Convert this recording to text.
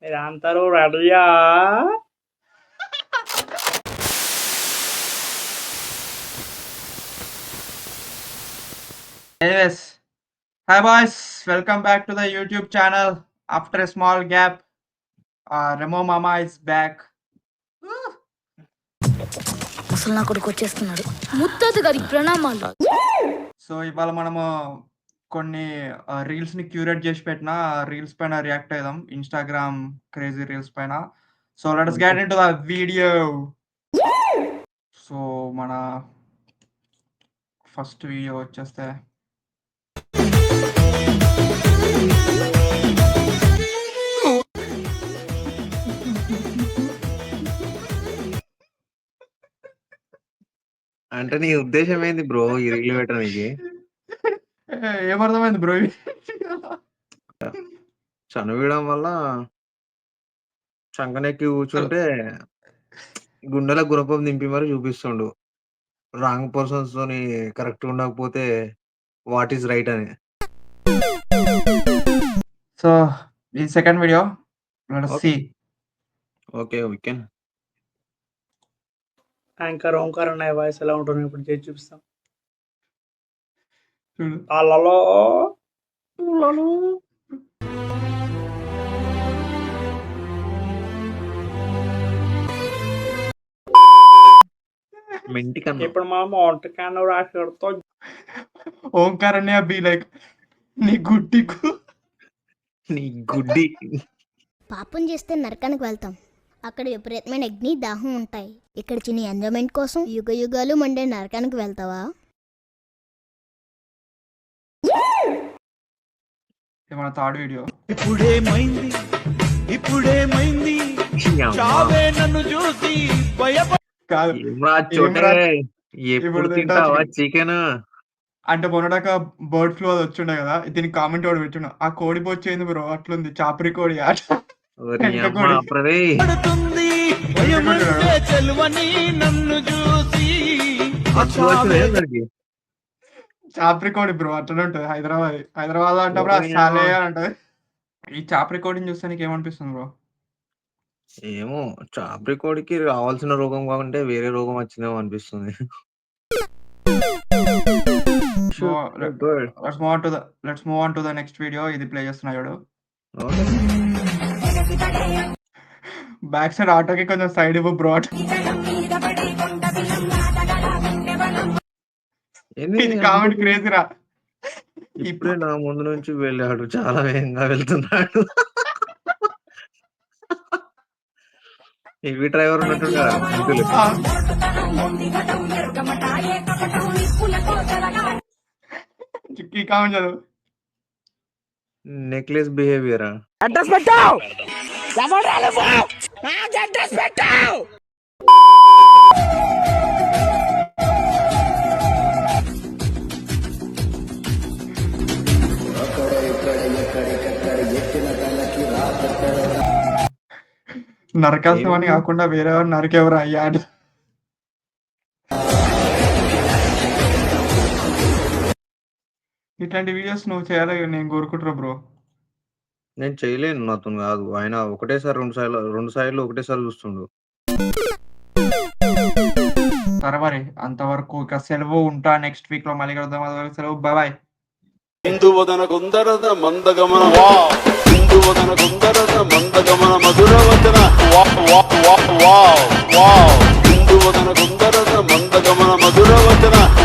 మీరందరూ రెడీయా? Anyways, hi boys, welcome back to the YouTube channel. After a small gap, Remo Mama is back. అసలు నా కొడుకు వచ్చేస్తున్నాడు. ముత్తత గారి ప్రణామాలు. సో ఇవాళ మనము కొన్ని రీల్స్ ని క్యూరేట్ చేసి పెట్టిన రీల్స్ పైన రియాక్ట్ అయ్యాం, ఇన్స్టాగ్రామ్ క్రేజీ రీల్స్ పైన. So let's get into the video. So మన ఫస్ట్ వీడియో వచ్చేస్తే అంటే నీ ఉద్దేశం ఏంది బ్రో ఈ రీల్ పెట్టడానికి? ఏమర్థమైంది బ్రో? చనువియడం వల్ల చంకనెక్కి కూర్చుంటే గుండెల గుణపం నింపి మరి చూపిస్తుండు రాంగ్ పర్సన్స్ తోని కరెక్ట్ ఉండకపోతే వాట్ ఈస్ రైట్ అని. సో ఈ second video let's see. Okay we can. Anchor Omkar అనే వాయిస్ ఎలా ఉంటుంది ఇప్పుడు చేసి చూపిస్తాం. చూడు. అలలో మెంటి కన్నా ఇప్పుడు మనం వంటకాన్ని రాకడితో ఓంకార్ అన్నయ్య బి లైక్ నీ గుడ్డికు నీ గుడ్డి. పాపం చేస్తే నరకానికి వెళ్తాం. అక్కడ విపరీతమైన అగ్ని దాహం ఉంటాయి. ఇక్కడ చిన్న ఎంజాయ్మెంట్ కోసం యుగ యుగాలు మండే నరకానికి వెళ్తావా? మన థర్డ్ వీడియో. ఇప్పుడేమైంది చావే నన్ను చూసి కాదు, ఏమ్రా చోటే, ఎప్పుడు తింటావా చికెన్? అంటే మొన్నడాక బర్డ్ ఫ్లూ అది వచ్చిండే కదా, దీనికి కామెంట్ కూడా పెట్టిండు, ఆ కోడి పోచ్చేంది బ్రో అట్లుంది, చాపరి కోడి ఆట. పడుతుంది భయమంటే చెలువని నన్ను చూసి చాపరి కోడి బ్రో అట్లనే ఉంటది. హైదరాబాద్ లో అంటే బ్రో సాలే అని ఉంటది. ఈ చాపరి కోడిని చూస్తే నీకు ఏమనిపిస్తుంది బ్రో? ఏమో చాపరి కోడికి రావాల్సిన రోగం కాకుంటే వేరే రోగం వచ్చిందేమో అనిపిస్తుంది. Let's move on to the next video. ఇది ప్లే చేస్తున్నా చూడు. బ్యాక్ సైడ్ ఆటోకి కొంచెం సైడ్ ఇవ్వు బ్రో. ఇది కామెంట్ క్రేజీ రా. ఇప్పుడే నా ముందు నుంచి వెళ్ళాడు, చాలా వేగంగా వెళ్తున్నాడు. ఇవి డ్రైవర్ ఉన్నట్టుగా ఈ కామెంట్ చదువు. నెక్లెస్ బిహేవియరా? అడ్రస్ పెట్టావు అడ్రస్ పెట్టావు. నరకాల్సిన అని కాకుండా వేరే నరకెవరు అయ్యాడు. ఇట్లాంటి వీడియోస్ నువ్వు చేయాలి నేను కోరుకుంటున్నా బ్రో. నేను చేయలేను, నాతో కాదు. ఆయన ఒకటేసారి రెండు సార్లు ఒకటేసారి చూస్తుండు. సరే మరి అంతవరకు ఇక సెలవు. ఉంటా, నెక్స్ట్ వీక్ లో మళ్ళీ కలుద్దాం. అదే సెలవు, బాయ్. హిందువదన కుందరద మందగమన హిందువదన కుందరద మందగమన మధురవచన వావ్ వావ్ వావ్ వావ్.